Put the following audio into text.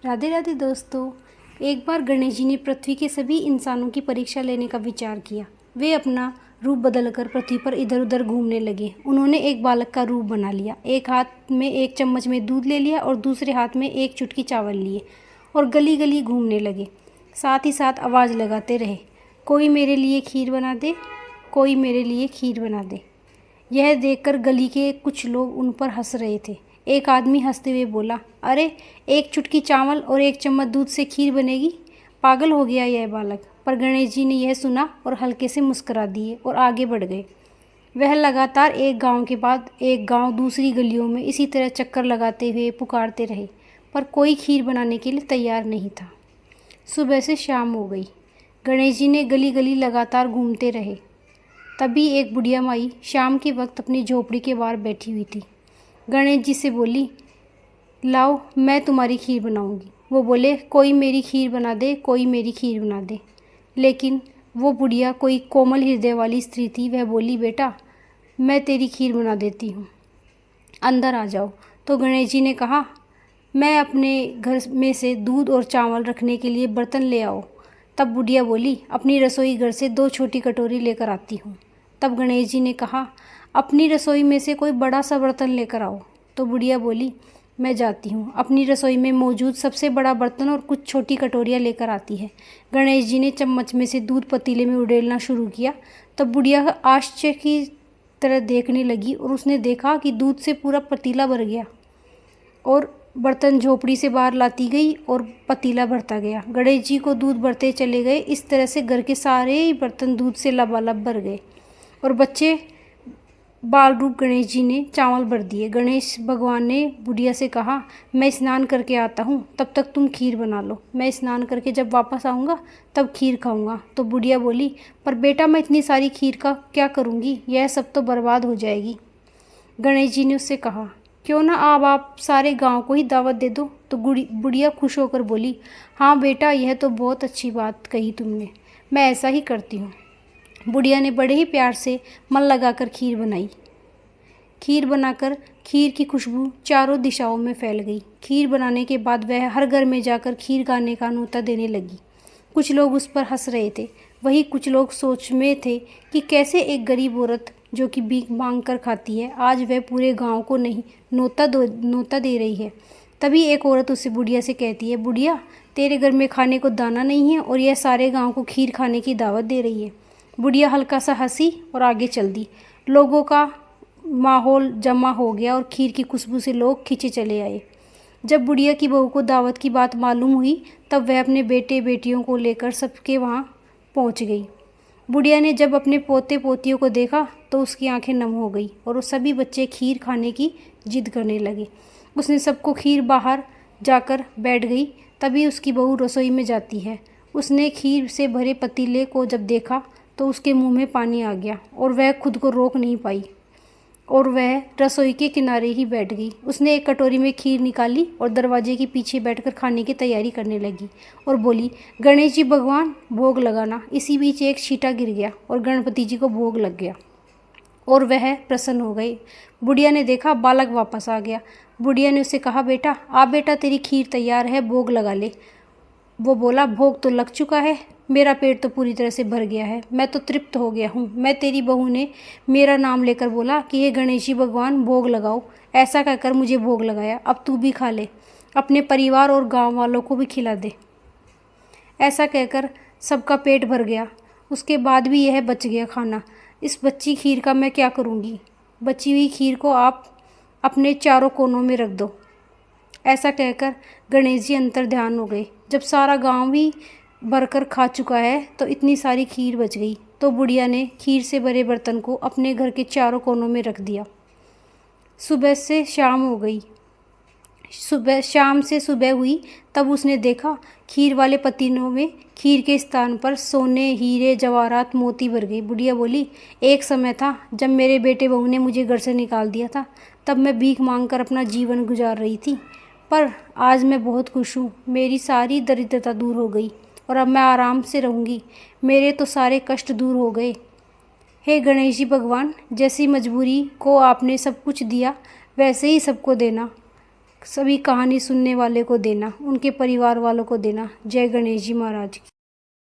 राधे राधे दोस्तों। एक बार गणेश जी ने पृथ्वी के सभी इंसानों की परीक्षा लेने का विचार किया। वे अपना रूप बदलकर पृथ्वी पर इधर उधर घूमने लगे। उन्होंने एक बालक का रूप बना लिया। एक हाथ में एक चम्मच में दूध ले लिया और दूसरे हाथ में एक चुटकी चावल लिए और गली गली घूमने लगे। साथ ही साथ आवाज़ लगाते रहे, कोई मेरे लिए खीर बना दे, कोई मेरे लिए खीर बना दे। यह देखकर गली के कुछ लोग उन पर हंस रहे थे। एक आदमी हंसते हुए बोला, अरे एक चुटकी चावल और एक चम्मच दूध से खीर बनेगी? पागल हो गया यह बालक। पर गणेश जी ने यह सुना और हल्के से मुस्कुरा दिए और आगे बढ़ गए। वह लगातार एक गांव के बाद एक गांव दूसरी गलियों में इसी तरह चक्कर लगाते हुए पुकारते रहे, पर कोई खीर बनाने के लिए तैयार नहीं था। सुबह से शाम हो गई। गणेश जी ने गली गली लगातार घूमते रहे। तभी एक बुढ़िया माई शाम के वक्त अपनी झोपड़ी के बाहर बैठी हुई थी। गणेश जी से बोली, लाओ मैं तुम्हारी खीर बनाऊंगी। वो बोले, कोई मेरी खीर बना दे, कोई मेरी खीर बना दे। लेकिन वो बुढ़िया कोई कोमल हृदय वाली स्त्री थी। वह बोली, बेटा मैं तेरी खीर बना देती हूँ, अंदर आ जाओ। तो गणेश जी ने कहा, मैं अपने घर में से दूध और चावल रखने के लिए बर्तन ले आओ। तब बुढ़िया बोली, अपनी रसोई घर से 2 छोटी कटोरी लेकर आती हूँ। तब गणेश जी ने कहा, अपनी रसोई में से कोई बड़ा सा बर्तन लेकर आओ। तो बुढ़िया बोली, मैं जाती हूँ। अपनी रसोई में मौजूद सबसे बड़ा बर्तन और कुछ छोटी कटोरियाँ लेकर आती है। गणेश जी ने चम्मच में से दूध पतीले में उड़ेलना शुरू किया। तब बुढ़िया आश्चर्य की तरह देखने लगी और उसने देखा कि दूध से पूरा पतीला भर गया और बर्तन झोपड़ी से बाहर लाती गई और पतीला भरता गया। गणेश जी को दूध भरते चले गए। इस तरह से घर के सारे ही बर्तन दूध से लबालब भर गए और बच्चे बाल रूप गणेश जी ने चावल भर दिए। गणेश भगवान ने बुढ़िया से कहा, मैं स्नान करके आता हूँ, तब तक तुम खीर बना लो। मैं स्नान करके जब वापस आऊँगा तब खीर खाऊँगा। तो बुढ़िया बोली, पर बेटा मैं इतनी सारी खीर का क्या करूँगी? यह सब तो बर्बाद हो जाएगी। गणेश जी ने उससे कहा, क्यों ना अब आप सारे गांव को ही दावत दे दो। तो बुढ़िया खुश होकर बोली, हाँ बेटा यह तो बहुत अच्छी बात कही तुमने, मैं ऐसा ही करती हूँ। बुढ़िया ने बड़े ही प्यार से मन लगाकर खीर बनाई। खीर बनाकर खीर की खुशबू चारों दिशाओं में फैल गई। खीर बनाने के बाद वह हर घर में जाकर खीर खाने का न्योता देने लगी। कुछ लोग उस पर हंस रहे थे, वहीं कुछ लोग सोच में थे कि कैसे एक गरीब औरत जो कि भीख मांग कर खाती है, आज वह पूरे गांव को नहीं न्योता दे रही है। तभी एक औरत उससे बुढ़िया से कहती है, बुढ़िया तेरे घर में खाने को दाना नहीं है और यह सारे गांव को खीर खाने की दावत दे रही है। बुढ़िया हल्का सा हंसी और आगे चल दी। लोगों का माहौल जमा हो गया और खीर की खुशबू से लोग खींचे चले आए। जब बुढ़िया की बहू को दावत की बात मालूम हुई तब वह अपने बेटे बेटियों को लेकर सबके वहाँ पहुँच गई। बुढ़िया ने जब अपने पोते पोतियों को देखा तो उसकी आंखें नम हो गई और वो सभी बच्चे खीर खाने की जिद करने लगे। उसने सबको खीर बाहर जाकर बैठ गई। तभी उसकी बहू रसोई में जाती है। उसने खीर से भरे पतीले को जब देखा तो उसके मुंह में पानी आ गया और वह खुद को रोक नहीं पाई और वह रसोई के किनारे ही बैठ गई। उसने एक कटोरी में खीर निकाली और दरवाजे के पीछे बैठकर खाने की तैयारी करने लगी और बोली, गणेश जी भगवान भोग लगाना। इसी बीच एक छींटा गिर गया और गणपति जी को भोग लग गया और वह प्रसन्न हो गए। बुढ़िया ने देखा बालक वापस आ गया। बुढ़िया ने उससे कहा, बेटा आ बेटा तेरी खीर तैयार है, भोग लगा ले। वो बोला, भोग तो लग चुका है, मेरा पेट तो पूरी तरह से भर गया है, मैं तो तृप्त हो गया हूँ। मैं तेरी बहू ने मेरा नाम लेकर बोला कि हे गणेश जी भगवान भोग लगाओ। ऐसा कहकर मुझे भोग लगाया। अब तू भी खा ले, अपने परिवार और गांव वालों को भी खिला दे। ऐसा कहकर सबका पेट भर गया। उसके बाद भी यह बच गया खाना। इस बच्ची खीर का मैं क्या करूँगी? बची हुई खीर को आप अपने चारों कोनों में रख दो। ऐसा कहकर गणेश जी अंतर ध्यान हो गए। जब सारा गांव ही भरकर खा चुका है तो इतनी सारी खीर बच गई। तो बुढ़िया ने खीर से भरे बर्तन को अपने घर के चारों कोनों में रख दिया। सुबह से शाम हो गई। शाम से सुबह हुई तब उसने देखा खीर वाले पतीलों में खीर के स्थान पर सोने, हीरे, जवाहरात, मोती भर गई। बुढ़िया बोली, एक समय था जब मेरे बेटे बहू ने मुझे घर से निकाल दिया था, तब मैं भीख मांगकर अपना जीवन गुजार रही थी, पर आज मैं बहुत खुश हूँ। मेरी सारी दरिद्रता दूर हो गई और अब मैं आराम से रहूँगी। मेरे तो सारे कष्ट दूर हो गए। हे गणेश जी भगवान, जैसी मजबूरी को आपने सब कुछ दिया वैसे ही सबको देना। सभी कहानी सुनने वाले को देना, उनके परिवार वालों को देना। जय गणेश जी महाराज की।